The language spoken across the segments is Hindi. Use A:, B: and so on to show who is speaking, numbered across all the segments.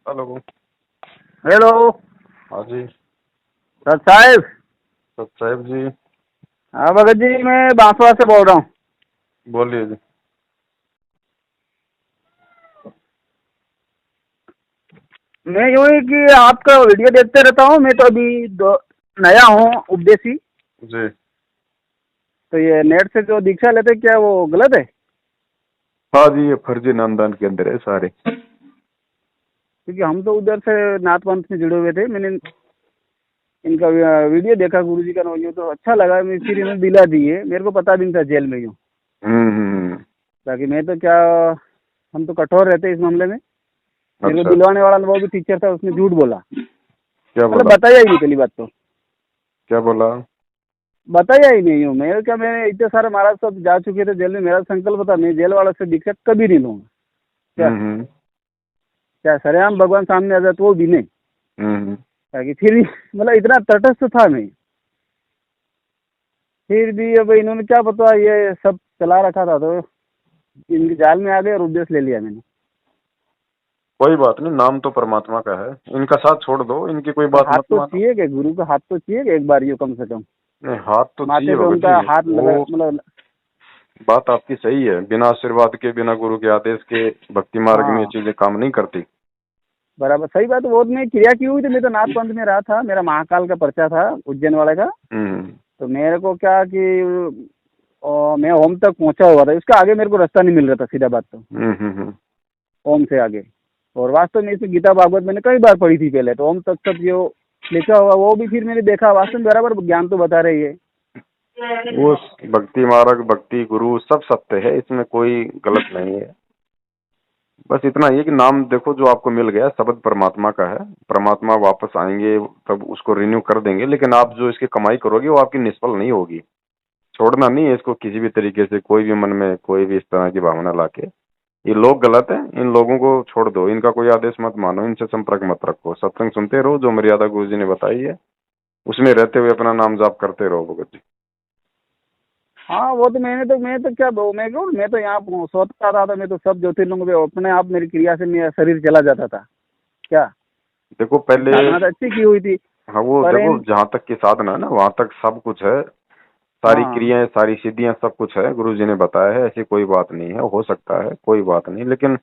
A: हेलो।
B: हेलो।
A: हाँ जी।
B: सत साहेब।
A: सत साहेब जी।
B: हाँ भगत जी, मैं बांसवाड़ा से बोल रहा हूँ।
A: बोलिए जी।
B: मैं यूँ ही कि आपका वीडियो देखते रहता हूँ। मैं तो अभी नया हूँ उपदेशी।
A: जी।
B: तो ये नेट से जो दीक्षा लेते क्या वो गलत है?
A: हाँ जी, ये फर्जी नामदान के अंदर है सारे।
B: क्योंकि हम तो उधर से नाथ पंथ से जुड़े हुए थे। मैंने इनका वीडियो देखा गुरु जी का, यूँ तो अच्छा लगा। मैं फिर इन्होंने दिला दिए, मेरे को पता भी नहीं था जेल में यूँ।
A: हम्म।
B: ताकि मैं तो क्या, हम तो कठोर रहते इस मामले में। मेरे को
A: अच्छा।
B: दिलवाने वाला वो भी टीचर था, उसने झूठ बोला।
A: क्या
B: मतलब
A: बोला?
B: बताया ही नहीं पहली बात तो।
A: क्या बोला?
B: बताया ही नहीं हूँ मैं क्या। मैंने इतने सारे महाराज सब जा चुके थे जेल में। मेरा संकल्प था मैं जेल वालों से दीक्षा कभी नहीं लूंगा। क्या
A: हम्म।
B: क्या सरेआम भगवान सामने आ जाए तो वो भी नहीं।
A: हम्म।
B: ताकि फिर भी मतलब इतना तटस्थ था मैं। फिर भी अब इन्होंने क्या पता ये सब चला रखा था, तो इनके जाल में आ गए और उपदेश ले लिया मैंने।
A: कोई बात नहीं, नाम तो परमात्मा का है। इनका साथ छोड़ दो, इनकी कोई
B: तो
A: बात
B: हाथ
A: मत
B: तो
A: मानो।
B: चाहिए कि गुरु का हाथ तो चाहिए कि एक बार ये कम से कम
A: नहीं, हाथ तो चाहिए
B: माथे पे
A: भगत
B: उनका
A: जी।
B: हाथ लगा,
A: वो
B: मतलब।
A: बात आपकी सही है। बिना आशीर्वाद के, बिना गुरु के आदेश के भक्ति मार्ग में ये
B: हाँ
A: चीजें काम नहीं करती।
B: बराबर, सही बात है। वो मैं क्रिया की हुई थी। मैं तो नाथ पंथ में रहा था, मेरा महाकाल का पर्चा था उज्जैन वाले का।
A: हम्म।
B: तो मेरे को क्या कि मैं ओम तक पहुंचा हुआ था। इसका आगे मेरे को रास्ता नहीं मिल रहा था, सीधा बात तो।
A: हम्म।
B: ओम से आगे। और वास्तव में इसमें गीता भागवत मैंने कई बार पढ़ी थी पहले तो। ओम तक सब जो लिखा हुआ वो भी फिर मैंने देखा। वास्तव में बराबर ज्ञान तो बता रही है।
A: वो भक्ति मार्ग, भक्ति गुरु सब सत्य है, इसमें कोई गलत नहीं है। बस इतना ही है कि नाम देखो जो आपको मिल गया, शब्द परमात्मा का है। परमात्मा वापस आएंगे तब उसको रिन्यू कर देंगे, लेकिन आप जो इसकी कमाई करोगे वो आपकी निष्फल नहीं होगी। छोड़ना नहीं है इसको किसी भी तरीके से, कोई भी मन में कोई भी इस तरह की भावना लाके। ये लोग गलत हैं, इन लोगों को छोड़ दो, इनका कोई आदेश मत मानो, इनसे संपर्क मत रखो, सत्संग सुनते रहो, जो मर्यादा गुरु जी ने बताई है उसमें रहते हुए अपना नाम जाप करते रहो भगत जी।
B: हाँ वो तो मैं तो क्या मैं क्यों, मैं तो यहाँ सोचता रहा था। मैं तो सब ज्योतिर्लिंग पे अपने आप मेरी क्रिया से मेरा शरीर चला जाता था। क्या
A: देखो
B: मेरी
A: पहले।
B: साधना तो अच्छी की हुई थी।
A: हाँ, वो
B: पर
A: देखो
B: इन
A: जहाँ तक की साधना है ना वहां तक सब कुछ है। सारी
B: हाँ
A: क्रियाएं, सारी सिद्धियां, सब कुछ है, गुरु जी ने बताया है। ऐसी कोई बात नहीं है, हो सकता है, कोई बात नहीं। लेकिन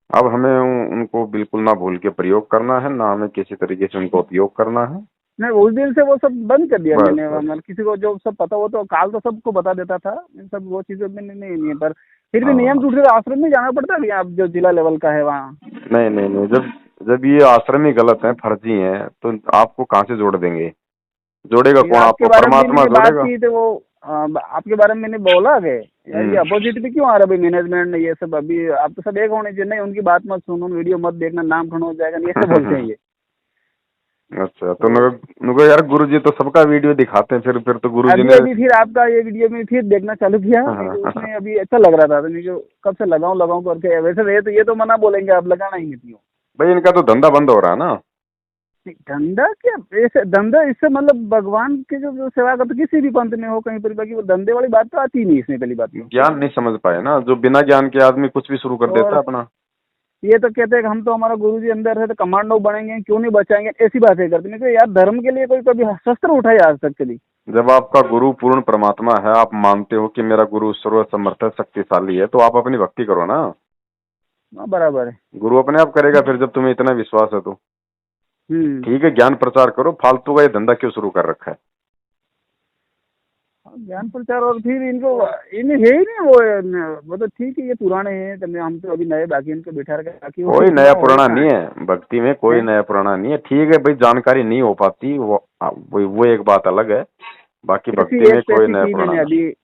A: अब हमें उनको बिल्कुल ना भूल के प्रयोग करना है, ना हमें किसी तरीके से उनको उपयोग करना है।
B: नहीं, उस दिन से वो सब बंद कर दिया
A: बस
B: मैंने।
A: बस।
B: मतलब किसी को जो सब पता वो तो काल तो सबको बता देता था। इन सब वो चीजें मैंने नहीं है। पर फिर भी नियम
A: हाँ।
B: टूट गया। आश्रम में जाना पड़ता है अब जो जिला लेवल का है वहाँ।
A: नहीं नहीं नहीं, जब जब ये आश्रम ही गलत है, फर्जी है, तो आपको कहाँ से जोड़ देंगे? जोड़ेगा
B: फिर
A: कौन
B: आपके
A: आपको?
B: बारे में भी
A: परमात्मा
B: मैंने बात
A: जोड़ेगा।
B: की तो वो आपके बारे में मैंने बोला कि यार ये
A: हम्म।
B: अपोजिट भी क्यों आ रहा है भाई, मैनेजमेंट ये सब। अभी आप तो सब एक होने चाहिए। नहीं, उनकी बात मत सुनो, वीडियो मत देखना, नाम खड़ा हो जाएगा, नहीं ऐसे बोलते हैं ये।
A: अच्छा, तो
B: तो
A: नुको यार गुरु जी तो सबका वीडियो दिखाते हैं, फिर तो गुरु जी
B: अभी
A: ने।
B: अभी फिर आपका ये वीडियो में फिर देखना चालू किया। नहीं तो उसमें अभी अच्छा लग रहा था। तो नहीं जो कब से लगाऊं लगाऊं करके, वैसे ये तो मना बोलेंगे आप लगाना ही नहीं हो।
A: भाई इनका तो धंधा बंद हो रहा है ना।
B: धंधा क्या, ऐसे धंधा इससे मतलब भगवान के जो सेवा करते किसी भी पंथ में हो कहीं पर, बाकी वो धंधे वाली बात तो आती ही नहीं इसमें, पहली बात तो।
A: ज्ञान नहीं समझ पाए ना, जो बिना ज्ञान के आदमी कुछ भी शुरू कर देता
B: और
A: है अपना।
B: ये तो कहते हैं कि हम तो हमारा गुरु जी अंदर है तो कमांडो बनेंगे, क्यों नहीं बचाएंगे, ऐसी बातें करते हैं। यार धर्म के लिए कोई कभी शस्त्र उठाए आज तक कभी?
A: जब आपका गुरु पूर्ण परमात्मा है, आप मानते हो कि मेरा गुरु सर्व समर्थ है, शक्तिशाली है, तो आप अपनी भक्ति करो ना।
B: हाँ बराबर है।
A: गुरु अपने आप करेगा फिर, जब तुम्हें इतना विश्वास है तो।
B: हम्म।
A: ठीक है, ज्ञान प्रचार करो, फालतू का ये धंधा क्यों शुरू कर रखा है?
B: ज्ञान प्रचार और फिर इनको इन्हें है ही नहीं वो तो ठीक है, ये पुराने हैं तो हम तो अभी नए, बाकी इनको बिठा के बाकी वो
A: कोई नया
B: इतना हो ही
A: पुराना
B: कहाँ
A: नहीं है भक्ति में, कोई
B: है।
A: नया पुराना नहीं है। ठीक है भाई, जानकारी नहीं हो पाती वो एक बात अलग है। बाकी
B: पैसी
A: भक्ति
B: एक
A: में कोई
B: पैसी
A: नया
B: की
A: पुराना
B: मैंने
A: नहीं।
B: अभी,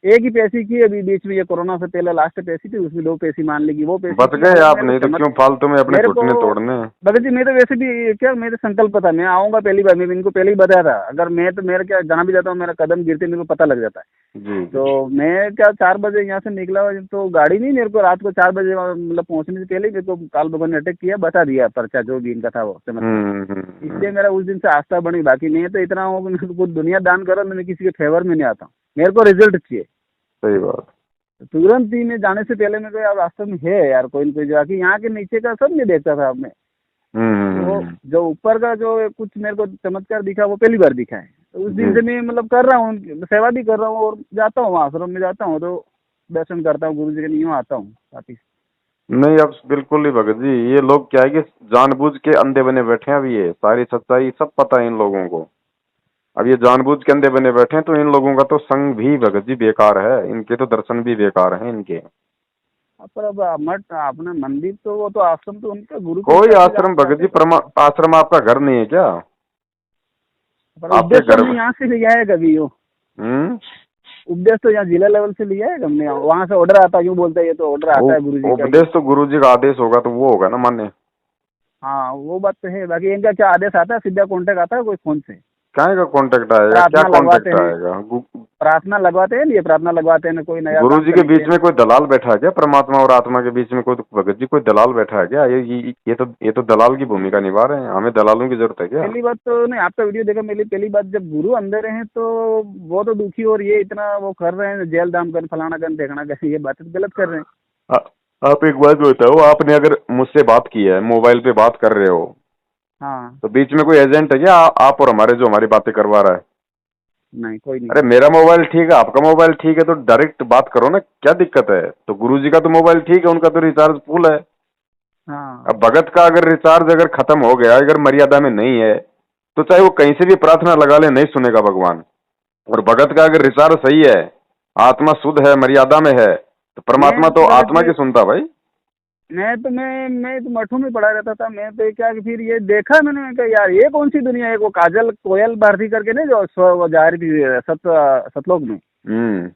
B: एक ही पैसी की अभी बीच में, ये कोरोना से पहले लास्ट पैसी थी, उसमें दो पैसी मान लेगी, वो पैसी
A: बच
B: की।
A: गए
B: वो
A: आप,
B: मेरे
A: नहीं
B: को
A: तो
B: चमक
A: क्यों फालतू में अपने
B: मेरे को
A: घुटने तोड़ने।
B: भगत जी, मैं तो वैसे भी क्या, मेरे संकल्प था मैं आऊंगा पहली बार। मैं इनको पहले ही बताया था, अगर मैं तो मेरा क्या, जहाँ भी जाता हूँ मेरा कदम गिरते मेरे को पता लग जाता है।
A: जी जी।
B: तो मैं क्या 4 बजे यहाँ से निकला, तो गाड़ी नहीं, मेरे को रात को 4 बजे मतलब पहुंचने से पहले ही मेरे को काल भगवान ने अटैक किया, बता दिया पर्चा जो भी इनका था वो चमत्कार। इसलिए मेरा उस दिन से आस्था बनी। बाकी नहीं तो इतना हो कि मैं तो खुद दुनिया दान करो, मैं किसी के फेवर में नहीं आता हूँ। मेरे को रिजल्ट चाहिए
A: सही बात।
B: तुरंत ही। मैं जाने से पहले मेरे को यार वास्तव में है यार कोई न कोई, जाके यहाँ के नीचे का सब नहीं देखता था अब मैं। तो जो ऊपर का जो कुछ मेरे को चमत्कार दिखा वो पहली बार दिखा है। तो उस दिन से मैं मतलब कर रहा हूँ, सेवा भी कर रहा हूँ और जाता हूँ आश्रम में जाता हूँ तो दर्शन करता हूँ, गुरु जी के यूँ आता हूँ वापिस।
A: नहीं अब बिल्कुल नहीं भगत जी, ये लोग क्या है कि जानबूझ के अंधे बने बैठे हैं। अब ये सारी सच्चाई सब पता है इन लोगों को। अब ये जानबूझ के अंधे बने बैठे हैं, तो इन लोगों का तो संग भी भगत जी बेकार है, इनके तो दर्शन भी बेकार हैं इनके।
B: पर अब मठ अपना मंदिर तो वो तो आश्रम तो उनका गुरु के
A: कोई
B: हिसाब से
A: आश्रम भगत जी,
B: जाते।
A: आश्रम आपका घर नहीं है क्या?
B: पर
A: आपके
B: उपदेश तो
A: घर
B: हमने यहाँ से लिया है कभी वो,
A: हम्म
B: उपदेश तो यहाँ जिला लेवल से लिया है हमने, वहाँ से ऑर्डर आता है, यूँ बोलते हैं ये तो ऑर्डर आता है गुरु जी का ये।
A: उपदेश तो गुरु जी का आदेश होगा तो वो होगा ना मान्य।
B: हाँ वो बात तो है, बाकी इनका क्या आदेश आता है, सीधा कॉन्टेक्ट आता है कोई फोन से,
A: क्या का कांटेक्ट आएगा, क्या
B: प्रार्थना लगवाते
A: कांटेक्ट
B: हैं,
A: आएगा?
B: प्रार्थना लगवाते हैं, ये प्रार्थना लगवाते हैं, कोई नया
A: गुरु
B: काम
A: जी के
B: करने के
A: बीच
B: लिए।
A: में कोई दलाल बैठा है क्या? परमात्मा और आत्मा के बीच में कोई भगत जी कोई दलाल बैठा है क्या? ये तो दलाल की भूमिका निभा रहे हैं, हमें दलालों की जरूरत है क्या?
B: पहली बात तो नहीं, आपका वीडियो देखा मेरी, पहली बात जब गुरु अंदर हैं तो वो तो दुखी, और ये इतना वो कर रहे हैं जेल दाम कर फलाना कर देखना कर, ये बात गलत कर रहे हैं।
A: आप एक बात बताओ, आपने अगर मुझसे बात की है, मोबाइल पे बात कर रहे हो,
B: हाँ
A: तो बीच में कोई एजेंट है क्या आप और हमारे, जो हमारी बातें करवा रहा है?
B: नहीं कोई नहीं
A: अरे
B: है।
A: मेरा मोबाइल ठीक है, आपका मोबाइल ठीक है, तो डायरेक्ट बात करो ना, क्या दिक्कत है? तो गुरु जी का तो मोबाइल ठीक है, उनका तो रिचार्ज फुल है।
B: हाँ
A: अब भगत का अगर रिचार्ज अगर खत्म हो गया, अगर मर्यादा में नहीं है, तो चाहे वो कहीं से भी प्रार्थना लगा ले, नहीं सुनेगा भगवान। और भगत का अगर रिचार्ज सही है, आत्मा शुद्ध है, मर्यादा में है, तो परमात्मा
B: मैं
A: तो
B: भगत
A: आत्मा
B: जी,
A: की सुनता भाई।
B: मैं तो मठों में पढ़ा रहता था, मैं तो क्या कि फिर ये देखा मैंने कहा यार ये कौन सी दुनिया है, वो काजल कोयल भारती करके नहीं जो वो जा रही थी सतलोक में,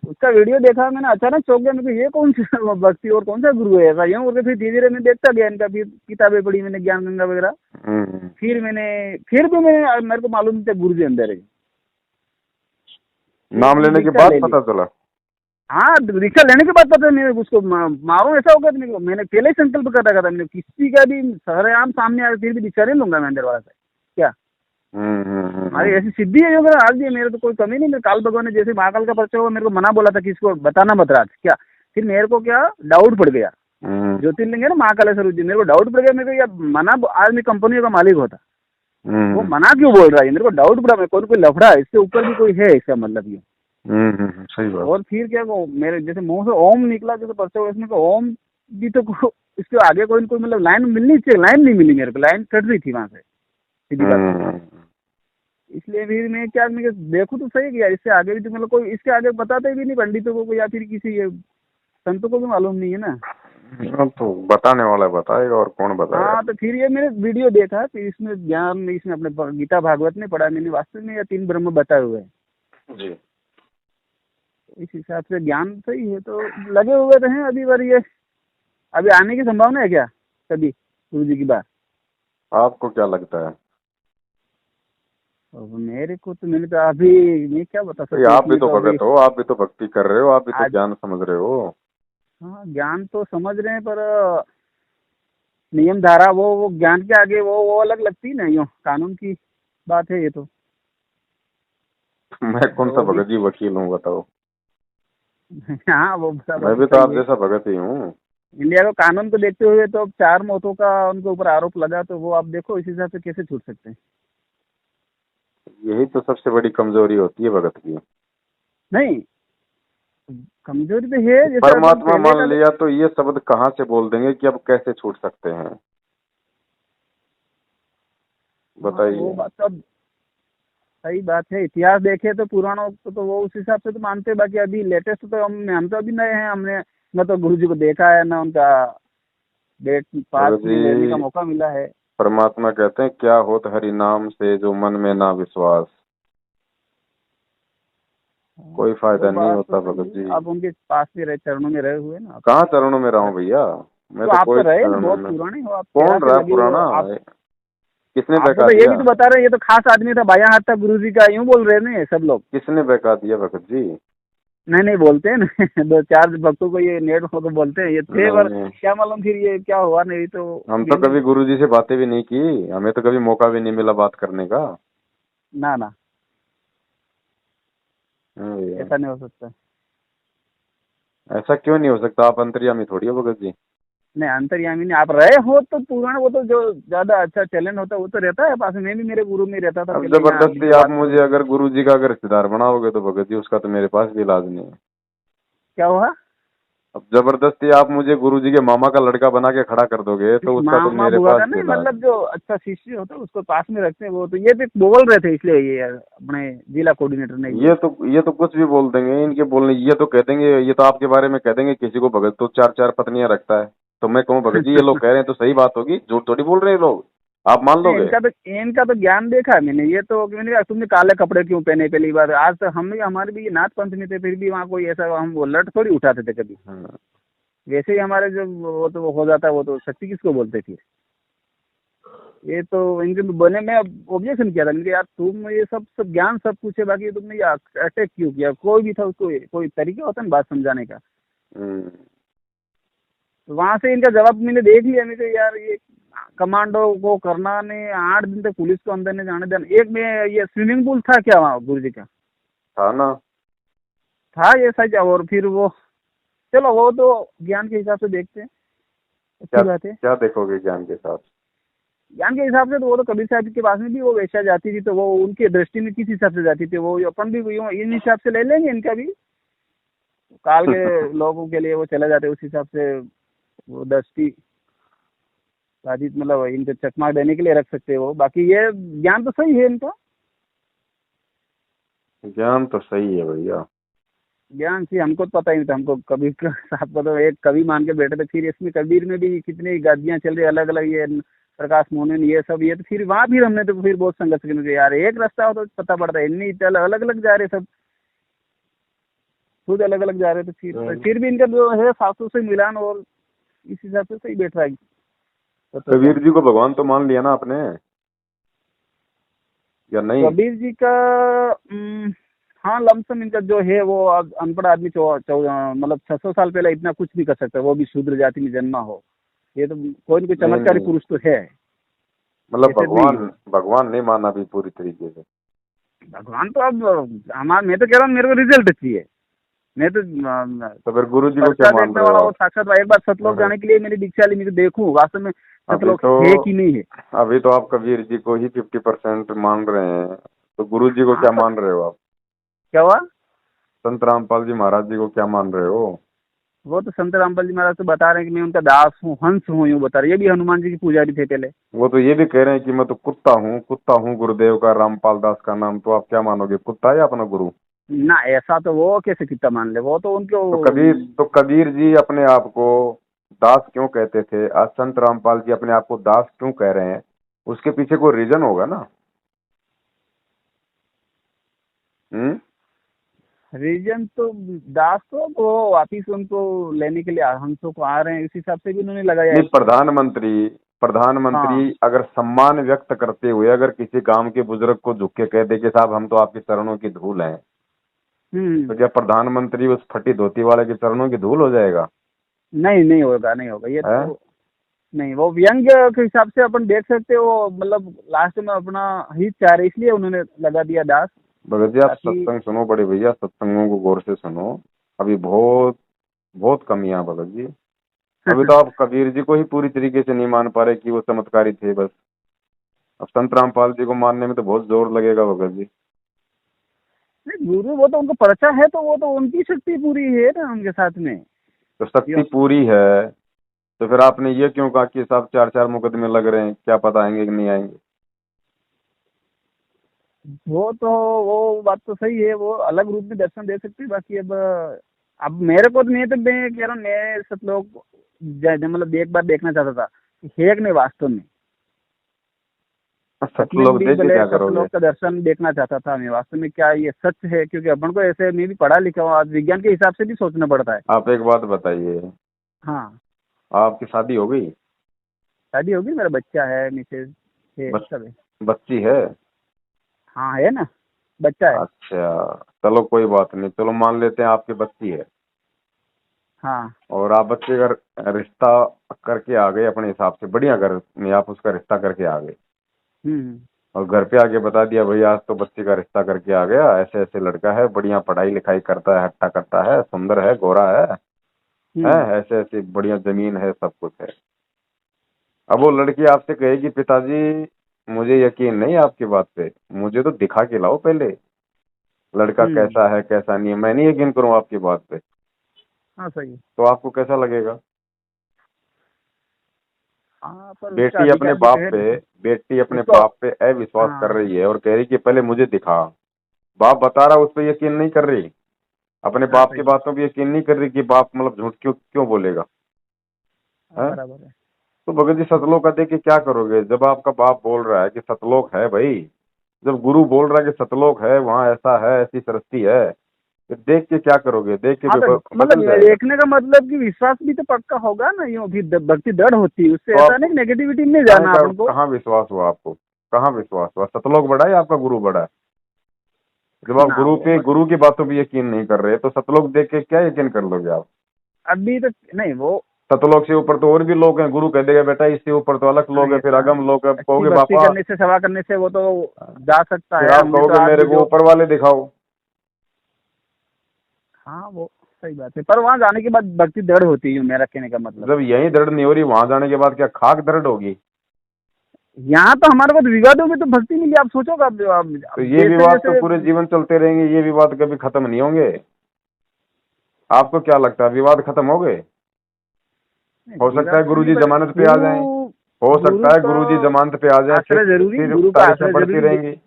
B: उसका वीडियो देखा मैंने, अचानक चौंक गया, मेरे को ये कौन सी भक्ति और कौन सा गुरु है ऐसा, यूँ करके फिर धीरे धीरे मैं देखता गया इनका, फिर किताबें पढ़ी मैंने ज्ञान गंगा वगैरह, फिर भी मेरे को मालूम नहीं था गुरु जी अंदर है। फिर
A: नाम
B: मैंने
A: लेने के
B: दीक्षा
A: बाद
B: ले ली।
A: पता चला।
B: हाँ दीक्षा लेने के बाद पता नहीं उसको मारो ऐसा होगा तो मैंने पहले ही संकल्प कर रखा था, मैंने किसी का भी सरेआम सामने आया फिर भी दीक्षा नहीं लूंगा मैं अंदर वाला से क्या। हमारी ऐसी सिद्धि है अगर आज भी, मेरे तो कोई कमी नहीं, मेरे काल भगवान ने जैसे महाकाल का परिचय हुआ मेरे को मना बोला था कि इसको बताना मत राज क्या, फिर मेरे को क्या डाउट पड़ गया, ज्योतिर्लिंग है ना महाकालेश्वर जी, मेरे को डाउट पड़ गया, मेरे को यार मना, आज मैं कंपनी का मालिक होता, वो मना क्यों बोल रहा है, मेरे को डाउट पड़ा, मैं कोई लफड़ा है इससे ऊपर भी कोई है, इसका मतलब ये।
A: सही बात।
B: और फिर क्या वो मेरे जैसे मुंह से ओम निकला, जैसे परसे हुए इसमें ओम भी तो इसके आगे कोई न कोई मतलब लाइन मिलनी चाहिए, लाइन नहीं मिली मेरे को, लाइन कट रही थी वहां से सीधी बात। इसलिए फिर मैं क्या, मैं देखूँ तो सही किया, इससे आगे भी तो मतलब कोई इसके आगे बताते भी नहीं पंडितों को या फिर किसी ये संतों को भी मालूम नहीं है ना।
A: तो बताने वाला बताएगा और कौन बताएगा।
B: हाँ तो फिर ये मैंने वीडियो देखा, फिर इसमें ज्ञान, इसमें अपने गीता भागवत में पढ़ा मैंने, वास्तव में ये 3 ब्रह्म बताए हुए हैं
A: जी।
B: इस हिसाब से ज्ञान सही है, तो लगे हुए तो हैं अभी, बार ये अभी आने की संभावना है क्या कभी गुरु जी की बात?
A: आपको क्या लगता है?
B: अब मेरे को तो, मैंने तो अभी, मैं क्या बता सकता हूँ
A: आप भी
B: इसमें
A: तो
B: तो अभी।
A: भगत हो, आप भी तो भक्ति कर रहे हो, आप भी तो
B: आज
A: ज्ञान समझ रहे हो।
B: हाँ ज्ञान तो समझ रहे हैं, पर नियम धारा वो ज्ञान के आगे वो अलग लगती है ना, यूँ कानून की बात है ये तो।
A: मैं कौन सा
B: वो भी
A: भगत जी वकील हूँ बताओ?
B: हाँ वो सब
A: मैं
B: बात तो
A: भी तो आप
B: सही है।
A: जैसा भगत ही हूँ।
B: इंडिया को कानून को देखते हुए तो अब 4 मौतों का उनके ऊपर आरोप लगा, तो वो आप देखो इस हिसाब से कैसे छूट सकते हैं।
A: यही तो सबसे बड़ी कमजोरी होती है भगत की।
B: नहीं कमजोरी तो है, जैसे अब
A: परमात्मा
B: पहले
A: मान
B: का तो,
A: लिया तो ये शब्द कहाँ से बोल देंगे कि अब कैसे छूट सकते हैं?
B: हाँ वो
A: बताइए।
B: बात तो अब सही बात है, इतिहास देखे तो पुराणों को तो वो उस हिसाब से तो मानते हैं, बाकी अभी लेटेस्ट तो हम तो अभी नए हैं, हमने न तो गुरु जी को देखा है, ना उनका डेट पास
A: भगत
B: में लेने का
A: जी,
B: मौका मिला है।
A: परमात्मा कहते हैं क्या होत हरि नाम से जो मन में ना विश्वास, कोई
B: वो
A: फायदा नहीं
B: बात तो
A: होता
B: सही
A: भगत
B: है,
A: जी।
B: आप उनके पास में रहे, चरणों में रहे हुए ना आप।
A: कहाँ चरणों में रहा हूँ भैया, मैं
B: तो
A: तो
B: आप तो
A: कोई
B: रहे ना,
A: चरणों
B: बहुत
A: में।
B: पुराने हो आप, सेवा
A: कौन
B: से
A: रहा
B: लगे हुए हो
A: पुराना?
B: आप।
A: किसने
B: आपको
A: बहका
B: तो ये भी
A: दिया?
B: तो बता रहे हैं, ये तो खास आदमी था, बायां हाथ था गुरु जी का, यूं बोल रहे हैं ना सब लोग।
A: किसने बहका दिया भगत जी?
B: नहीं नहीं बोलते हैं ना 2-4 भक्तों को ये नेट को बोलते हैं, ये थे, पर
A: नहीं,
B: क्या मालूम फिर ये क्या हुआ, नहीं तो
A: हम तो
B: मैंने
A: कभी गुरु जी से बातें भी नहीं की, हमें तो कभी मौका भी नहीं मिला बात करने का।
B: ना ना
A: भैया,
B: ऐसा नहीं हो सकता।
A: ऐसा क्यों नहीं हो सकता? आप अंतर्यामी थोड़ी हो भगत जी।
B: नहीं अंतर्यामी नहीं, आप रहे हो तो पुराना, वो तो जो ज्यादा अच्छा टैलेंट होता है वो तो रहता है पास में। मैं भी मेरे गुरु में रहता था
A: अब
B: पहले यहाँ
A: जबरदस्ती
B: आदमी के
A: आप
B: पास में।
A: मुझे अगर गुरु जी का अगर रिश्तेदार बनाओगे तो भगत जी उसका तो मेरे पास भी इलाज नहीं है।
B: क्या हुआ?
A: अब जबरदस्ती आप मुझे गुरु जी के मामा का लड़का बना के खड़ा कर दोगे तो
B: नहीं,
A: उसका तो
B: मामा
A: मेरे
B: बुआ
A: पास
B: का
A: भी
B: नहीं,
A: इलाज
B: मतलब जो अच्छा शिष्य होता है उसको पास में रखते हैं। वो तो ये भी बोल रहे थे, इसलिए ये अपने जिला कोऑर्डिनेटर ने
A: नहीं।
B: ये।
A: ये तो कुछ भी बोल देंगे इनके बोलने, ये तो कह देंगे, ये तो आपके बारे में कह देंगे किसी को भगत तो चार चार पत्नियां रखता है, तो मैं कहूँ भगत जी ये लोग कह रहे हैं तो सही बात होगी, झूठ थोड़ी बोल रहे हैं लोग, आप मान
B: नहीं,
A: लोगे?
B: इनका तो ज्ञान देखा है मैंने। ये तो मैंने कहा तुमने काले कपड़े क्यों पहने पहली बार? आज तक हम भी, हमारे भी ये नाथ पंथ में थे, फिर भी वहाँ कोई ऐसा हम वो लट थोड़ी उठाते थे कभी।
A: हाँ।
B: वैसे ही हमारे जो वो तो वो हो जाता है, वो तो शक्ति किसको बोलते थे। ये तो इनके बने में ऑब्जेक्शन किया था इनके, यार तुम ये सब ज्ञान सब कुछ है, बाकी तुमने ये अटैक क्यों किया? कोई भी था उसको कोई तरीका होता है ना बात समझाने का।
A: हम्म।
B: तो वहां से इनका जवाब मैंने देख लिया। मैंने कहा यार ये कमांडो को करना नहीं, 8 दिन तक पुलिस को अंदर नहीं जाने देना। एक में ये स्विमिंग पूल था क्या वहाँ गुरु जी का?
A: था ना।
B: था ये सच। और फिर वो, चलो वो तो ज्ञान के हिसाब से देखते हैं,
A: क्या
B: अच्छी बात है।
A: क्या देखोगे ज्ञान के साथ?
B: ज्ञान के हिसाब से तो वो तो कबीर साहब के पास में भी वो वैसा जाती थी, तो वो उनकी दृष्टि में किस हिसाब से जाती थी, वो अपन भी यूं इन हिसाब से ले लेंगे इनका भी। काल के लोगों के लिए वो चले जाते उस हिसाब से, वो दृष्टि बाधित मतलब इनको चकमा देने के लिए रख सकते हैं वो। बाकी ये ज्ञान तो सही है इनका।
A: ज्ञान तो सही है भैया।
B: ज्ञान से हमको तो पता ही नहीं था। हमको कबीर साहब को तो एक कवि मान के बैठे थे। फिर इसमें कबीर में भी कितनी गादियां चल रही अलग अलग, ये प्रकाश मोहन ये सब, ये तो फिर वहाँ फिर हमने तो फिर बहुत संघर्ष किया यार, एक रास्ता हो तो पता पड़ता है, इतनी अलग अलग जा रहे सब, खुद अलग अलग जा रहे थे। फिर भी इनका जो है शास्त्रों से मिलान और इस हिसाब से सही बैठ रहा है। तो
A: कबीर जी को भगवान तो मान लिया ना आपने, या नहीं?
B: कबीर जी का हाँ लमसम इनका जो है वो, अब अनपढ़ आदमी मतलब 600 साल पहले इतना कुछ भी कर सकता है, वो भी शूद्र जाति में जन्मा हो। ये तो कोई न कोई
A: नहीं
B: चमत्कारी
A: नहीं,
B: पुरुष तो है।
A: मतलब
B: ऐसे नहीं
A: भगवान
B: हो।
A: भगवान नहीं माना अभी पूरी तरीके से।
B: भगवान तो अब मैं तो कह रहा हूँ मेरे को रिजल्ट चाहिए। मैं तो
A: तो फिर गुरु जी को क्या
B: पर्चा
A: मान
B: देखने
A: रहे
B: वाला
A: हो
B: वो
A: आप?
B: साक्षात एक बार सतलोक जाने के लिए मेरी दीक्षा ली, मैं देखूं वास्तव में
A: अभी
B: सतलोक
A: तो
B: है कि नहीं है।
A: अभी तो आप कबीर जी को ही 50% मान रहे हैं, तो गुरु जी को
B: हाँ
A: क्या
B: तो
A: मान रहे हो आप?
B: क्या हुआ?
A: संत रामपाल जी महाराज जी को क्या मान रहे हो?
B: वो तो संत रामपाल जी महाराज तो बता रहे हैं कि मैं उनका दास हूँ, हंस हूँ, यूँ बता रहे। ये भी हनुमान जी की पुजारी थे पहले।
A: वो तो ये भी कह रहे हैं कि मैं तो कुत्ता हूँ गुरुदेव का, रामपाल दास का नाम, तो आप क्या मानोगे, कुत्ता या अपना गुरु?
B: ना ऐसा तो वो कैसे कितना मान ले, वो तो उनको।
A: तो कबीर जी अपने आप को दास क्यों कहते थे, आज संत रामपाल जी अपने आप को दास क्यों कह रहे हैं? उसके पीछे कोई रीजन होगा ना। हम्म।
B: रीजन तो दास तो वो वापिस उनको लेने के लिए हंसों को आ रहे हैं, इस हिसाब से भी उन्होंने लगाया
A: नहीं,
B: है।
A: प्रधानमंत्री
B: हाँ।
A: अगर सम्मान व्यक्त करते हुए अगर किसी गांव के बुजुर्ग को झुक के कह दे कि साहब हम तो आपके चरणों की धूल हैं, तो
B: हम्म।
A: क्या प्रधानमंत्री उस फटी धोती वाले के चरणों की धूल हो जाएगा?
B: नहीं नहीं होगा, नहीं होगा ये
A: है?
B: तो। नहीं, वो व्यंग के हिसाब से अपन देख सकते हो, मतलब लास्ट में अपना हित चाह रहे इसलिए उन्होंने लगा दिया दास।
A: भगत जी आप
B: ताकि
A: सत्संग सुनो बड़े भैया, सत्संगों को गौर से सुनो। अभी बहुत बहुत कमियां भगत जी। अभी तो आप कबीर जी को ही पूरी तरीके से नहीं मान पा रहे कि वो चमत्कारी थे बस। अब संत रामपाल जी को मानने में तो बहुत जोर लगेगा भगत जी।
B: नहीं, गुरु वो तो उनको पर्चा है, तो वो तो उनकी शक्ति पूरी है ना उनके साथ में।
A: तो शक्ति
B: क्यों?
A: पूरी है, तो फिर आपने ये क्यों कहा कि साहब चार चार मुकदमे लग रहे हैं, क्या पता आएंगे कि नहीं आएंगे?
B: वो तो वो बात तो सही है, वो अलग रूप में दर्शन दे सकते हैं। बाकी अब मेरे को तो नहीं, तो मैं कह रहा हूँ मैं सतलोक मतलब एक बार देखना चाहता था कि है कि नहीं वास्तव में। सपने में
A: सतलोक
B: भी
A: देख के
B: भले
A: क्या करोगे?
B: सतलोक का दर्शन देखना चाहता था मैं, वास्तव में क्या ये सच है? क्योंकि अपन को ऐसे, मैं भी पढ़ा लिखा हूँ, आज विज्ञान के हिसाब से भी सोचना पड़ता है।
A: आप एक बात बताइए,
B: हाँ।
A: आपकी शादी हो गई?
B: शादी होगी, मेरा बच्चा है, मिसेज है,
A: बच,
B: सब है।
A: बच्ची है?
B: हाँ है ना, बच्चा है।
A: अच्छा, चलो कोई बात नहीं, चलो मान लेते हैं आपकी बच्ची है,
B: हाँ।
A: और आप बच्चे का रिश्ता करके आ गए अपने हिसाब से, बढ़िया घर में आप उसका रिश्ता करके आ गए,
B: हम्म।
A: और घर पे आके बता दिया भैया आज तो बच्ची का रिश्ता करके आ गया, ऐसे ऐसे लड़का है, बढ़िया पढ़ाई लिखाई करता है, हट्टा करता है, सुंदर है, गोरा है, ऐसे ऐसी बढ़िया जमीन है, सब कुछ है। अब वो लड़की आपसे कहेगी पिताजी मुझे यकीन नहीं आपकी बात पे, मुझे तो दिखा के लाओ पहले लड़का
B: हम्म।
A: कैसा है कैसा नहीं है, मैं नहीं यकीन करूँ आपकी बात पे,
B: हाँ सही है।
A: तो आपको कैसा लगेगा?
B: हाँ पर उसका
A: बेटी अपने
B: अधिकार भी तो
A: बाप
B: है
A: पे,
B: ना।
A: बेटी अपने
B: उसको।
A: बाप पे अविश्वास कर
B: हाँ।
A: रही है और कह रही कि पहले मुझे दिखा। बाप बता रहा उस पर यकीन नहीं कर रही, अपने
B: हाँ
A: बाप की
B: सही है।
A: बातों पे यकीन नहीं कर रही कि बाप मतलब झूठ क्यों क्यों बोलेगा।
B: हाँ
A: है
B: बराबर है।
A: तो भगत जी सतलोक का देख के क्या करोगे जब आपका बाप बोल रहा है कि सतलोक है भाई, जब गुरु बोल रहा है कि सतलोक है वहां ऐसा है ऐसी सृष्टि है, तो देख के क्या करोगे? देख के
B: हाँ तो
A: बदल
B: मतलब
A: जाएगा।
B: देखने का मतलब कि विश्वास भी तो पक्का होगा ना, यूँ भी भक्ति दृढ़ होती है उससे,
A: तो
B: ऐसा
A: आपको
B: नहीं नेगेटिविटी में नहीं
A: काहे
B: जाना
A: का
B: अपन को।
A: कहाँ विश्वास हुआ आपको? कहाँ विश्वास हुआ? सतलोक बड़ा है या आपका गुरु बड़ा है? जब आप
B: ना वो बस
A: गुरु की बातों पे यकीन नहीं कर रहे तो सतलोक देख के क्या यकीन कर लोगे आप?
B: अभी तो नहीं वो।
A: सतलोक से ऊपर तो और भी लोग हैं, गुरु कह देगा बेटा इससे ऊपर तो अलग लोग
B: नहीं
A: है, फिर
B: ऐसा
A: अगम लोग है,
B: अच्छी
A: कहोगे
B: भक्ति
A: बापा,
B: करने से, सेवा करने से वो तो जा सकता
A: फिर
B: है।
A: आप
B: हमने तो
A: कहोगे
B: आज
A: मेरे
B: भी
A: को
B: जो।
A: ऊपर वाले दिखाओ।
B: हाँ वो सही बात है, पर वहाँ जाने के बाद भक्ति दृढ़ होती है, मेरा कहने का मतलब।
A: जब यही दृढ़ नहीं हो रही वहां जाने के बाद क्या खाक दृढ़ होगी?
B: यहाँ तो हमारे को तो विवादों में तो भक्ति मिली, आप सोचोगे
A: तो ये
B: जैसे
A: विवाद तो
B: जैसे।
A: पूरे जीवन चलते रहेंगे, ये विवाद कभी खत्म नहीं होंगे। आपको क्या लगता है विवाद खत्म हो गए? हो सकता
B: विवाद
A: है
B: तो नहीं,
A: गुरुजी
B: पर
A: जमानत पे आ जाएं,
B: गुरु।
A: हो
B: गुरु
A: सकता है
B: तो
A: गुरुजी जमानत पे आ जाएं,
B: आश्रय जरूरी,
A: फिर
B: गुरु का
A: तारीखें
B: आश्रय
A: बढ़ती
B: जरूरी।
A: रहेंगी।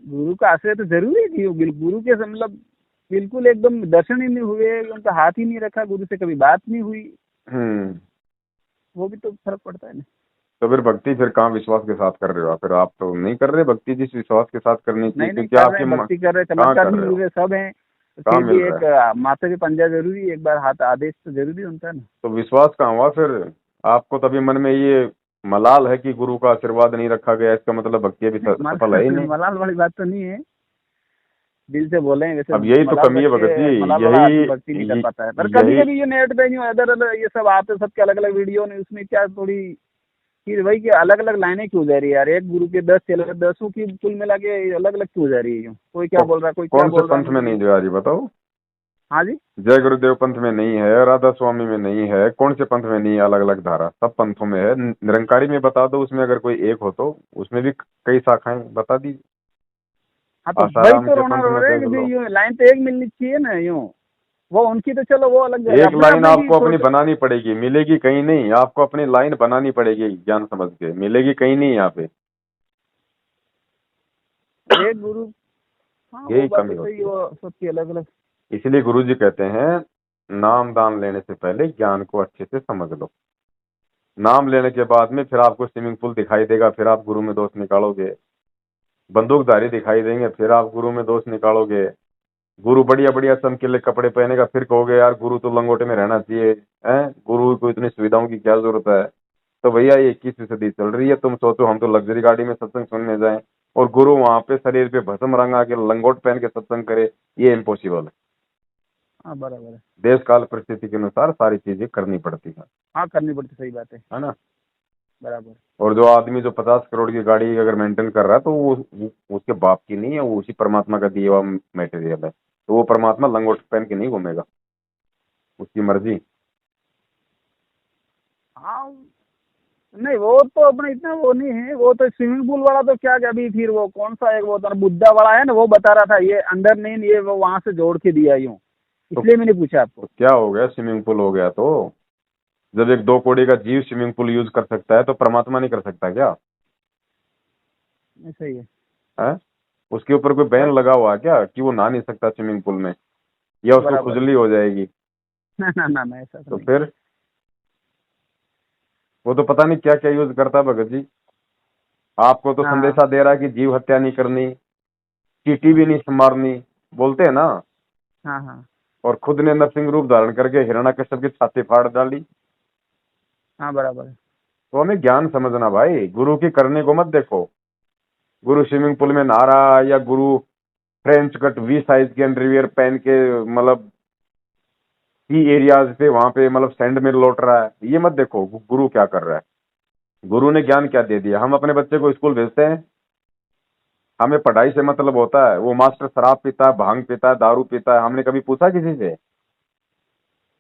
B: गुरु का आश्रय तो जरूरी थी, गुरु के मतलब बिल्कुल एकदम दर्शन ही नहीं हुए, उनका हाथ ही नहीं रखा, गुरु से कभी बात नहीं हुई,
A: हम्म।
B: वो भी तो फर्क पड़ता है ना।
A: तो फिर भक्ति फिर कहाँ विश्वास के साथ कर रहे हो आप? फिर आप तो नहीं कर रहे भक्ति जिस विश्वास के साथ करनी चाहिए,
B: नहीं नहीं,
A: क्योंकि
B: कर रहे
A: आपकी
B: हैं, भक्ति कर रहे हैं,
A: कहाँ
B: चमत्कार
A: कर
B: भी
A: रहे
B: मिल
A: हो?
B: रहे सब हैं।
A: कहाँ
B: फिर
A: मिल
B: भी
A: रहा
B: एक
A: है?
B: माथे पे पंजा जरूरी है, एक बार हाथ आदेश तो जरूरी होता है ना।
A: तो विश्वास कहाँ हुआ फिर? आपको तभी मन में ये मलाल है कि गुरु का आशीर्वाद नहीं रखा गया, इसका मतलब भक्ति अभी
B: नहीं
A: सफल है ही नहीं।
B: मलाल वाली बात तो नहीं है, दिल से बोले हैं वैसे।
A: अब यही तो
B: मलाल
A: कमी है
B: रख
A: भगत
B: के
A: जी,
B: मलाल वाला आदमी भक्ति नहीं कर पाता है, पर कभी
A: यही
B: कभी ये नेट पे यूँ अदर अदर ये सब आते सबके अलग अलग वीडियो ने, उसमें क्या थोड़ी फिर वही कि अलग अलग लाइनें क्यों जा रही है यार, एक गुरु के 10 चले, 10 की कुल मिला के अलग अलग क्यों जा रही है यूँ, कोई क्या
A: तो
B: बोल रहा है, कोई क्या
A: कौन से
B: बोल रहा है,
A: पंथ में
B: मतलब
A: नहीं
B: ये।
A: जा रही बताओ?
B: हाँ जी।
A: जय गुरुदेव पंथ में नहीं है, राधा स्वामी में नहीं है, कौन से पंथ में नहीं है? अलग अलग धारा सब पंथों में है। निरंकारी में बता दो, उसमें अगर कोई एक हो तो उसमें भी कई शाखाएं बता दीजिए।
B: हाँ तो वही
A: आसाराम
B: तो
A: के
B: रोना
A: पंथ
B: रो
A: में
B: रहे हैं
A: देख
B: कि
A: लो।
B: भाई यूँ लाइन तो एक मिलनी चाहिए ना यूँ। वो उनकी तो चलो वो अलग है,
A: एक
B: अपने
A: लाइन
B: अपने की
A: आपको अपनी
B: सोच।
A: बनानी पड़ेगी, मिलेगी कहीं नहीं, आपको अपनी लाइन बनानी पड़ेगी ज्ञान समझ के, मिलेगी कहीं नहीं यहाँ पे।
B: एक गुरु। हाँ वो
A: यही
B: बात तो
A: कमी
B: सही
A: होती
B: है,
A: है।
B: वो सबकी अलग अलग।
A: इसलिए गुरु जी कहते हैं नाम दान लेने से पहले ज्ञान को अच्छे से समझ लो। नाम लेने के बाद में फिर आपको स्विमिंग पूल दिखाई देगा, फिर आप गुरु में दोष निकालोगे। बंदूकधारी दिखाई देंगे, फिर आप गुरु में दोष निकालोगे। गुरु बढ़िया बढ़िया चमकीले कपड़े पहनेगा, फिर कहोगे यार गुरु तो लंगोटे में रहना चाहिए। हैं, गुरु को इतनी सुविधाओं की क्या जरूरत है? तो भैया ये 21वीं सदी चल रही है, तुम सोचो हम तो लग्जरी गाड़ी में सत्संग सुनने जाएं और गुरु वहां पे शरीर पे भस्म रंगा के लंगोट पहन के सत्संग करे, ये इम्पॉसिबल है।
B: हाँ बराबर है।
A: देश काल परिस्थिति के अनुसार सारी चीजें करनी पड़ती
B: हाँ करनी पड़ती, सही बात है।
A: है ना?
B: बराबर।
A: और जो आदमी जो 50 करोड़ की गाड़ी अगर मेंटेन कर रहा है तो वो उसके बाप की नहीं है, वो उसी परमात्मा का दिया हुआ मेटेरियल है, तो वो परमात्मा लंगोट पहन के नहीं घूमेगा, उसकी मर्जी।
B: हाँ नहीं वो तो अपने इतना वो नहीं है, वो तो स्विमिंग पूल वाला तो क्या क्या अभी फिर वो कौन सा एक वो था बुद्धा वाला है ना, वो बता रहा था ये अंदर नहीं, ये वो वहां से जोड़ के दिया यूं,
A: तो,
B: इसलिए मैंने पूछा आपको।
A: तो क्या हो गया? स्विमिंग पूल हो गया तो जब एक 2 कौड़ी का जीव स्विमिंग पूल यूज कर सकता है तो परमात्मा नहीं कर सकता क्या?
B: नहीं, सही है।
A: है? उसके ऊपर कोई बैन
B: बस।
A: लगा हुआ है क्या कि वो नहा नहीं सकता स्विमिंग पूल में, या उसको
B: बराबर है।
A: खुजली हो जाएगी?
B: ना ना ना ना, ऐसा तो
A: तो
B: नहीं।
A: फिर वो तो पता नहीं क्या क्या यूज करता है भगत जी। आपको तो
B: हाँ
A: संदेशा दे रहा है कि जीव हत्या नहीं करनी, चींटी भी नहीं मारनी, बोलते हैं ना,
B: हाँ हाँ
A: और खुद ने नरसिंह रूप धारण करके हिरण्यकश्यप की छाती फाड़ डाली।
B: हाँ बराबर है।
A: तो हमें ज्ञान समझना भाई, गुरु की करने को मत देखो। गुरु स्विमिंग पूल में नहा रहा है या गुरु फ्रेंच कट वी साइज के अंडरवियर पहन के मतलब सी एरियाज पे वहां पे मतलब सैंड में लौट रहा है, ये मत देखो गुरु क्या कर रहा है। गुरु ने ज्ञान क्या दे दिया? हम अपने बच्चे को स्कूल भेजते हैं, हमें पढ़ाई से मतलब होता है, वो मास्टर शराब पीता है, भांग पीता है, दारू पीता है, हमने कभी पूछा किसी से?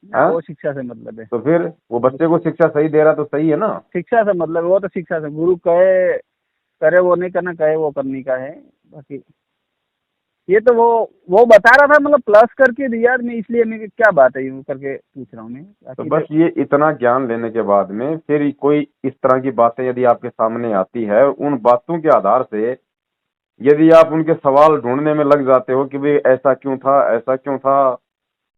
A: हाँ?
B: वो शिक्षा से मतलब है।
A: तो फिर वो बच्चे को शिक्षा सही दे रहा तो सही है ना।
B: शिक्षा से मतलब है, वो तो शिक्षा से, गुरु कहे करे वो नहीं करना, कहे वो करने का है। बाकी ये तो वो बता रहा था, मतलब प्लस करके दिया मैं, इसलिए मैं क्या बात है यूँ करके पूछ रहा हूँ मैं।
A: तो
B: बाकी
A: बस ये इतना ज्ञान लेने के बाद में फिर कोई इस तरह की बातें यदि आपके सामने आती है, उन बातों के आधार से यदि आप उनके सवाल ढूंढने में लग जाते हो कि भाई ऐसा क्यों था, ऐसा क्यों था,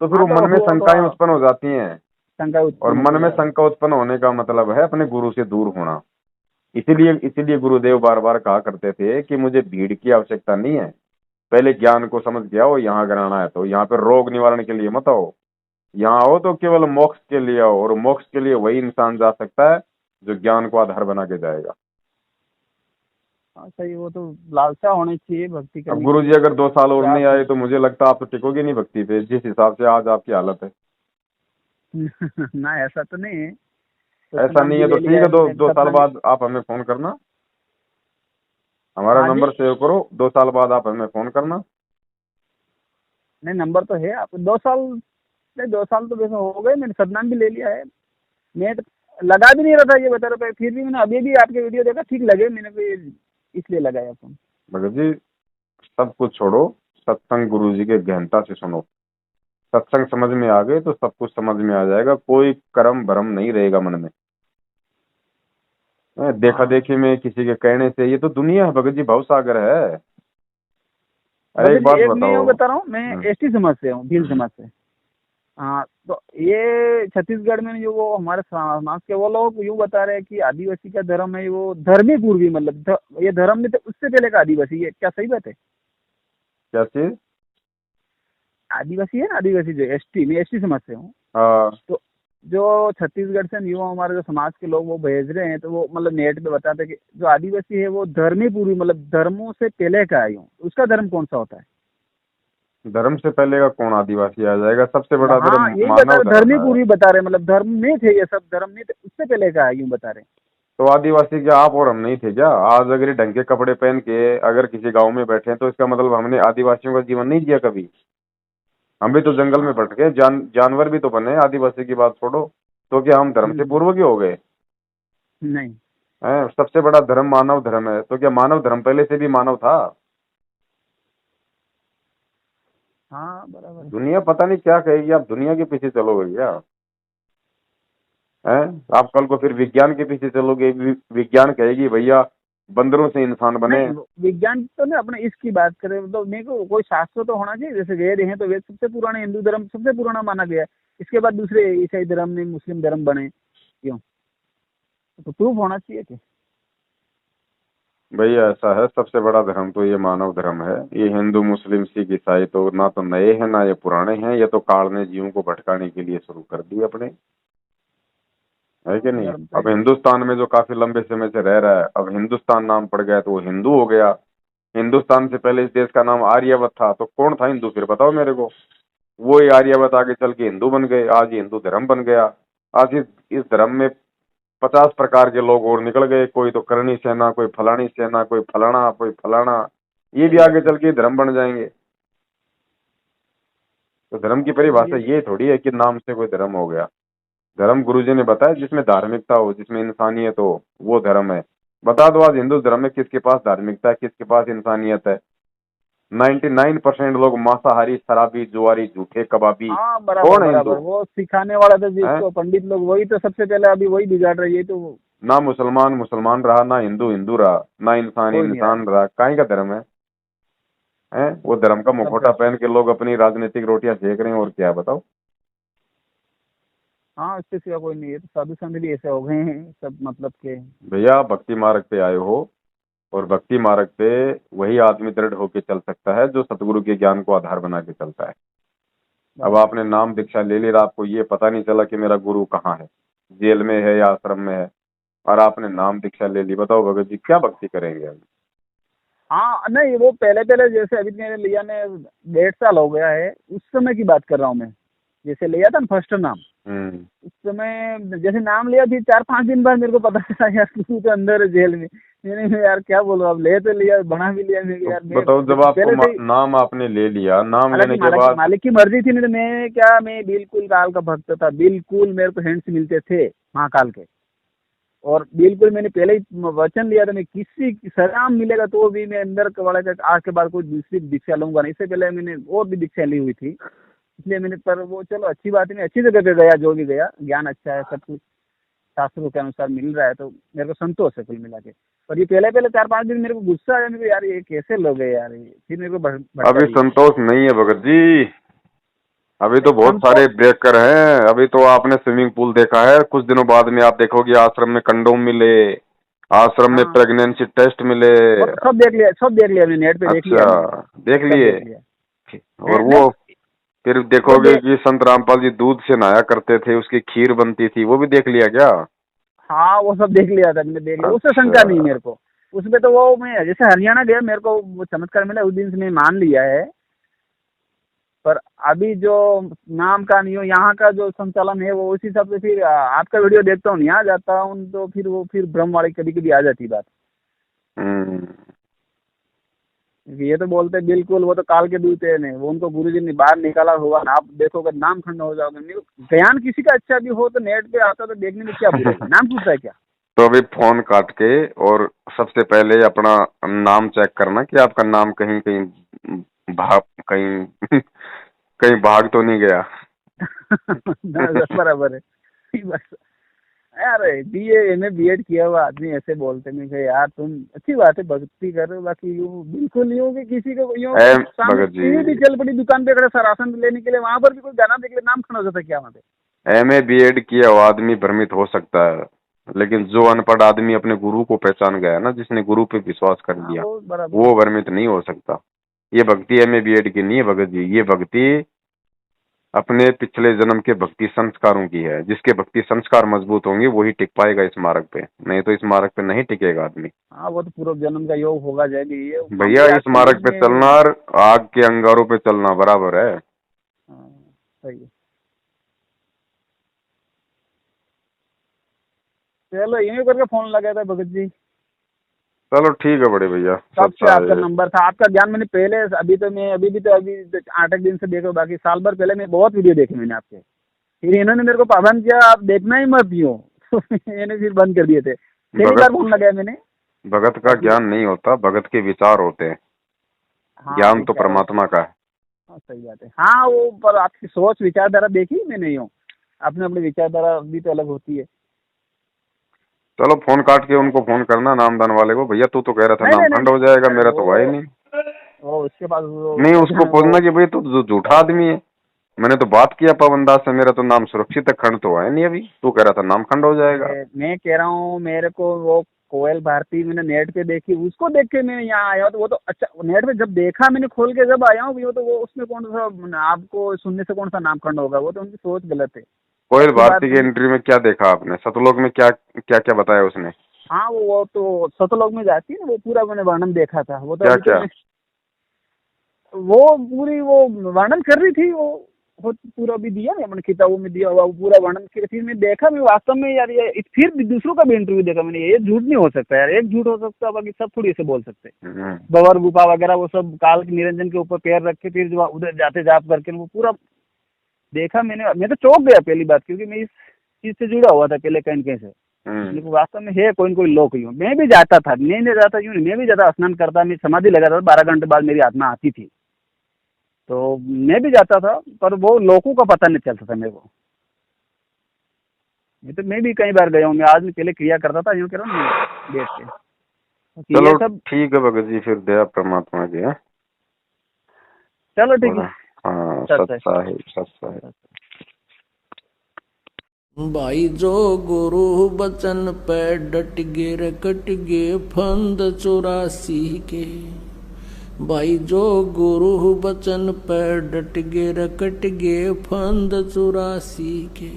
A: तो फिर
B: हाँ,
A: वो
B: तो
A: मन में
B: वो
A: शंकाएं
B: थोड़ा
A: उत्पन्न हो जाती हैं।
B: शंका
A: और
B: उत्पन्न
A: मन
B: होती
A: में
B: है।
A: शंका उत्पन्न होने का मतलब है अपने गुरु से दूर होना। इसीलिए इसीलिए गुरुदेव बार बार कहा करते थे कि मुझे भीड़ की आवश्यकता नहीं है, पहले ज्ञान को समझ के आओ। यहाँ अगर आना है तो यहाँ पे रोग निवारण के लिए मत आओ, यहाँ आओ तो केवल मोक्ष के लिए आओ, और मोक्ष के लिए वही इंसान जा सकता है जो ज्ञान को आधार बना के जाएगा।
B: हाँ सही, वो तो लालसा होनी चाहिए भक्ति
A: अब
B: करने के
A: गुरु जी
B: लिए,
A: अगर
B: तो
A: 2 साल और नहीं
B: प्रयास
A: आए
B: है।
A: तो मुझे लगता है आप तो टिकोगे नहीं भक्ति पे, जिस हिसाब से आज आपकी हालत है।
B: ना ऐसा तो नहीं है, तो
A: ऐसा
B: नाम
A: नहीं
B: भी
A: है तो
B: ले लिया
A: ठीक
B: है
A: है, दो
B: मैंने,
A: दो साल
B: सतनाम।
A: बाद आप हमें फोन करना, हमारा
B: हाँ जी।
A: नंबर सेव करो, 2 साल बाद आप हमें फोन करना।
B: नहीं, नंबर तो है आप 2 साल, नहीं 2 साल तो वैसे हो गए, मैंने सतनाम भी ले लिया है। मैं तो लगा भी नहीं रहा था ये बता रहा था, फिर भी मैंने अभी भी आपके वीडियो देखा, ठीक लगे मैंने, फिर इसलिए लगाया फोन।
A: भगत जी सब कुछ छोड़ो, सत्संग गुरु जी के गहनता से सुनो। सत्संग समझ में आ गए तो सब कुछ समझ में आ जाएगा, कोई कर्म भरम नहीं रहेगा मन में। देखा
B: हाँ
A: देखी में किसी के कहने से, ये तो दुनिया है भगत जी, भव सागर है। अरे एक
B: भगत जी,
A: बात
B: एक मैं यूँ
A: बताओ।
B: बता रहा हूँ, मैं एसटी समाज से हूँ, भील समाज से। हाँ, तो ये छत्तीसगढ़ में जो वो हमारे समाज के वो लोग यूँ बता रहे हैं कि आदिवासी का धर्म है वो धर्मी पूर्वी, मतलब ये धर्म में तो उससे पहले का आदिवासी है, क्या सही बात है?
A: क्या चीज?
B: आदिवासी है ना, आदिवासी जो एसटी, मैं एसटी समाज से हूँ।
A: हाँ।
B: तो जो छत्तीसगढ़ से युवा हमारे जो समाज के लोग वो भेज रहे हैं, तो वो मतलब नेट पे बताते हैं कि जो आदिवासी है वो धर्मी पूर्वी, मतलब धर्मों से पहले का है यूँ, उसका धर्म कौन सा होता है?
A: धर्म से पहले का कौन आदिवासी आ जाएगा? सबसे बड़ा धर्म
B: हाँ यही बता
A: मानव
B: रहे,
A: धर्म
B: धर्मी
A: है।
B: पूर्वी बता रहे, मतलब धर्म में थे ये सब, धर्म में थे, उससे पहले का है यूँ बता रहे।
A: तो आदिवासी क्या आप और हम नहीं थे क्या? आज अगर ये ढंग के कपड़े पहन के अगर किसी गांव में बैठे हैं तो इसका मतलब हमने आदिवासियों का जीवन नहीं जिया कभी? हम भी तो जंगल में
B: हाँ।
A: भटके, जानवर भी तो बने, आदिवासी की बात छोड़ो। तो क्या हम धर्म से
B: हम्म।
A: पूर्व के हो गए
B: नहीं।
A: हैं? सबसे बड़ा धर्म मानव धर्म है, तो क्या मानव धर्म पहले से भी मानव था?
B: हाँ बराबर है।
A: दुनिया पता नहीं क्या कहेगी, आप दुनिया के पीछे चलोगे क्या? हैं? आप कल को फिर विज्ञान के पीछे चलोगे, विज्ञान कहेगी भैया बंदरों से इंसान बने।
B: नहीं, विज्ञान तो नहीं, अपने इसकी बात करें तो मेरे को कोई शास्त्र तो होना चाहिए, जैसे वेद हैं तो वेद सबसे पुराने, हिंदू धर्म सबसे पुराना माना गया है। इसके बाद दूसरे ईसाई धर्म में मुस्लिम धर्म बने, क्यों? तो प्रूफ होना चाहिए कि
A: भैया ऐसा है, सबसे बड़ा धर्म तो ये मानव धर्म है। ये हिंदू मुस्लिम सिख ईसाई तो ना तो नए हैं ना ये पुराने हैं, ये तो काल ने जीवों को भटकाने के लिए शुरू कर दिए अपने, है कि नहीं?
B: धर्म तो
A: अब
B: है।
A: हिंदुस्तान में जो काफी लंबे समय से रह रहा है, अब हिंदुस्तान नाम पड़ गया तो वो हिंदू हो गया। हिंदुस्तान से पहले इस देश का नाम आर्यवत था, तो कौन था हिंदू फिर बताओ मेरे को? वो ही आर्यवत आगे चल के हिंदू बन गए, आज ये हिंदू धर्म बन गया। आज इस धर्म में 50 प्रकार के लोग और निकल गए, कोई तो करणी सेना, कोई फलानी सेना, कोई फलाना, कोई फलाना। ये भी
B: सही
A: आगे
B: बात है।
A: चल के धर्म बन जाएंगे। तो धर्म की परिभाषा
B: ये
A: ये थोड़ी है कि नाम से कोई धर्म हो गया। धर्म गुरुजी ने बताया जिसमें धार्मिकता हो, जिसमें इंसानियत हो, वो धर्म है। बता दो आज हिंदू धर्म में किसके पास धार्मिकता है, किसके पास इंसानियत है? 99% लोग मांसाहारी, शराबी, जुआरी, झूठे, कबाबी।
B: हाँ बराबर
A: कौन है
B: बराबर,
A: हिंदू?
B: वो सिखाने वाला तो
A: है
B: जिसको पंडित लोग, वही तो सबसे पहले अभी वही बिगाड़ रही है, तो
A: ना मुसलमान मुसलमान रहा, ना हिंदू हिंदू रहा, ना इंसान
B: हो ही नहीं रहा है।
A: इंसान रहा, काहे का धर्म है? हैं? वो धर्म का
B: सबका।
A: मुखौटा पहन के लोग अपनी राजनीतिक रोटियां सेक रहे हैं, और क्या है बताओ?
B: हाँ, इससे सिवा कोई नहीं है, तो साधु संत भी ऐसे हो गए हैं सब, मतलब के।
A: भैया आप भक्ति मार्ग पे आए हो, और भक्ति मार्ग पे वही आदमी दृढ़ होके चल सकता है जो सतगुरु के ज्ञान को आधार बना के चलता है। अब
B: बराबर।
A: आपने नाम दीक्षा ले ली और आपको ये पता नहीं चला कि मेरा गुरु कहाँ है, जेल में है या आश्रम में है, और आपने नाम दीक्षा ले ली, बताओ भगत जी क्या भक्ति करेंगे अब?
B: हाँ नहीं, वो पहले पहले जैसे अभी मैंने लिया, ने 1.5 साल हो गया है, उस समय की बात कर रहा हूँ मैं। जैसे लिया था ना फर्स्ट नाम,
A: हम्म।
B: उस समय जैसे नाम लिया, फिर 4-5 दिन बाद मेरे को पता चला यार तू तो अंदर है जेल में। मैंने यार क्या बोलूं, अब ले तो लिया, बना भी लिया मैं यार। मैं
A: बताओ, जब
B: पहले से
A: आपको नाम आपने ले लिया, नाम लेने
B: हालांकि
A: के बाद
B: मालिक की मर्जी थी, नहीं तो मैं क्या, मैं बिल्कुल काल का भक्त था, बिल्कुल मेरे को हैंड्स मिलते थे महाकाल के। और बिल्कुल मैंने पहले ही वचन लिया था, मैं किसी सलाम मिलेगा तो भी मैं अंदर वाले का आज के बाद कोई दूसरी दीक्षा लूंगा नहीं। इससे पहले मैंने और भी दीक्षा ली हुई थी, इसलिए मैंने, पर वो चलो अच्छी बात है, मैं अच्छी जगह पे गया, जो भी गया ज्ञान अच्छा है, सब कुछ शास्त्रों के अनुसार मिल रहा है, तो मेरे को संतोष है कुल मिला के। पर ये पहले पहले 4-5 दिन मेरे को गुस्सा आया, मेरे को यार ये कैसे लोग हैं यार, ये फिर मेरे को भटका
A: अभी
B: दिया।
A: संतोष नहीं है भगत जी, अभी तो
B: नहीं,
A: बहुत सारे
B: संतोष
A: ब्रेकर हैं। अभी तो आपने स्विमिंग पूल देखा है, कुछ दिनों बाद में आप देखोगे आश्रम में कंडोम मिले, आश्रम में
B: हाँ,
A: प्रेगनेंसी टेस्ट मिले।
B: वो तो सब देख लिया, सब देख लिया, मैंने नेट पे देख लिया,
A: अच्छा,
B: मैंने
A: देख
B: सब
A: लिए।
B: देख लिया।
A: और
B: नहीं,
A: वो फिर
B: वो
A: देखोगे कि संत रामपाल जी दूध से नहाया करते थे, उसकी खीर बनती थी, वो भी देख लिया क्या?
B: हाँ वो सब देख लिया था, मैंने देख लिया, उससे शंका नहीं
A: अच्छा।
B: मेरे को। उसमें तो वो मैं जैसे हरियाणा गया, मेरे को वो चमत्कार मिला, उस दिन से मैं मान लिया है। पर अभी जो नाम का नहीं हो, यहाँ का जो संचालन है, वो उस हिसाब से फिर आपका वीडियो देखता हूँ, यहाँ जाता हूँ तो फिर वो फिर भ्रम वाली कभी कभी आ जाती बात।
A: हम्म।
B: ये तो बोलते हैं बिल्कुल वो तो काल के दूत है, नहीं वो उनको गुरुजी ने बाहर निकाला हुआ ना, आप देखोगे नाम खंड हो जाओगे। नहीं, ज्ञान किसी का अच्छा भी हो तो नेट पे आता तो देखने में क्या बुराई है, नाम पूछता है क्या।
A: तो अभी फोन काट के और सबसे पहले अपना नाम चेक करना कि आपका नाम कहीं कहीं भाग कहीं कहीं भाग तो नहीं गया।
B: बराबर है बस। यार BA MA B.Ed किया हुआ आदमी ऐसे बोलते नहीं कि यार तुम अच्छी बात है भक्ति कर रहे हो, बाकी यूं बिल्कुल यूं कि किसी को यूं सामने
A: भगत जी,
B: टीवी भी चल पड़ी दुकान पे खड़े सरासन लेने के लिए, वहां पर भी कोई गाना देख ले, नाम खड़ा हो जाता है क्या वहाँ पे।
A: MA B.Ed किया हुआ आदमी भ्रमित हो सकता है, लेकिन जो अनपढ़ आदमी अपने गुरु को पहचान गया ना, जिसने गुरु पे विश्वास कर
B: हाँ
A: लिया,
B: वो बराबर
A: वो
B: है।
A: भ्रमित नहीं हो सकता। ये भक्ति MA B.Ed की नहीं है भगत जी, ये भक्ति अपने पिछले जन्म के भक्ति संस्कारों की है। जिसके भक्ति संस्कार मजबूत होंगे वही टिक पाएगा इस मार्ग पे, नहीं तो इस मार्ग पे नहीं टिकेगा आदमी।
B: हाँ वो तो पूर्व जन्म का योग होगा जय भी, ये
A: भैया
B: हमारे
A: इस
B: आजकल
A: मार्ग
B: युग
A: पे
B: में वो।
A: चलना और आग के अंगारों पे चलना बराबर है।
B: हाँ, सही है। चलो यहीं करके फोन लगाया था भगत जी,
A: चलो ठीक है बड़े भैया,
B: कब से
A: सच्चा
B: आपका
A: है।
B: नंबर था, आपका ज्ञान मैंने पहले, अभी तो मैं अभी भी तो अभी 8 दिन से देखो, बाकी साल भर पहले मैं बहुत वीडियो देखे मैंने आपके, फिर इन्होंने मेरे को पाबंद किया आप देखना ही मत यूं मैंने फिर बंद कर दिए थे, पहली बार फोन लगाया मैंने।
A: भगत का
B: बाकी
A: ज्ञान नहीं होता, भगत के विचार होते हैं।
B: हाँ
A: ज्ञान तो
B: विचार होते
A: परमात्मा का है।
B: हाँ, सही बात है। हाँ वो पर आपकी सोच विचारधारा देखी मैं नहीं हूँ, अपने अपनी विचारधारा भी तो अलग होती है।
A: चलो फोन काट के उनको फोन करना नामदान वाले को, भैया तू तो कह रहा था
B: नहीं नहीं
A: नामखंड
B: नहीं
A: हो जाएगा, मेरा तो हुआ ही
B: वो
A: नहीं।
B: वो उसके पास
A: नहीं उसको
B: वो
A: पूछना कि भाई तू झूठा आदमी है, मैंने तो बात किया पवनदास से, मेरा तो नाम सुरक्षित है, खंड तो है नहीं, अभी तू कह रहा था नाम खंड हो जाएगा।
B: मैं कह रहा हूँ, मेरे को वो कोयल भारती मैंने नेट पे देखी, उसको देख के मैं यहाँ आया हूँ, तो वो तो अच्छा नेट पे जब देखा मैंने खोल के जब आया हूँ, वो तो वो उसमें कौन सा आपको सुनने से कौन सा नाम खंड होगा, वो तो उनकी सोच गलत है।
A: कोयल
B: अच्छी बात
A: भारती के
B: है।
A: एंट्री में क्या देखा आपने, सतलोक में क्या क्या क्या बताया उसने?
B: हाँ वो तो सतलोक में जाती है ना, वो पूरा मैंने वर्णन देखा था, वो तो
A: क्या
B: अभी तो
A: क्या?
B: मैं वो पूरी वो वर्णन कर रही थी, वो पूरा भी दिया ना अपने किताबों में दिया हुआ, वो पूरा वर्णन किया। फिर मैं देखा, मैं वास्तव में यार ये फिर भी दूसरों का भी इंटरव्यू देखा मैंने, ये झूठ नहीं हो सकता यार, एक झूठ हो सकता है बाकी सब थोड़ी ऐसे बोल सकते। बवर गुफा वगैरह वो सब काल के निरंजन के ऊपर पैर रख के फिर जो उधर जाते जाप करके वो पूरा देखा मैंने, मैं तो चौंक गया पहली बात, क्योंकि मैं इस चीज से जुड़ा हुआ था पहले कहीं कहीं से। लेकिन वास्तव में है कोई न कोई लोक यूं, मैं भी जाता था, नहीं जाता यूं नहीं, मैं भी जाता, स्नान करता, मैं समाधि लगाता था, 12 घंटे बाद मेरी आत्मा आती थी, तो मैं भी जाता था, पर वो लोगों का पता नहीं चलता था मेरे को। ये तो मैं भी कई बार गया हूँ, मैं आज में पहले क्रिया करता था यूँ कह रहा हूँ बैठ के, तो ये
A: चलो
B: सब।
A: ठीक है भगत जी, फिर दया परमात्मा की है।
B: चलो ठीक है।
A: हाँ
B: सच है।
A: सच्चा है, सच्चा है।
C: भाई जो गुरु बचन पे डट गे रे कट गे फंद 84 के, भाई जो गुरु बचन पे डट गे रे कट गे फंद 84 के।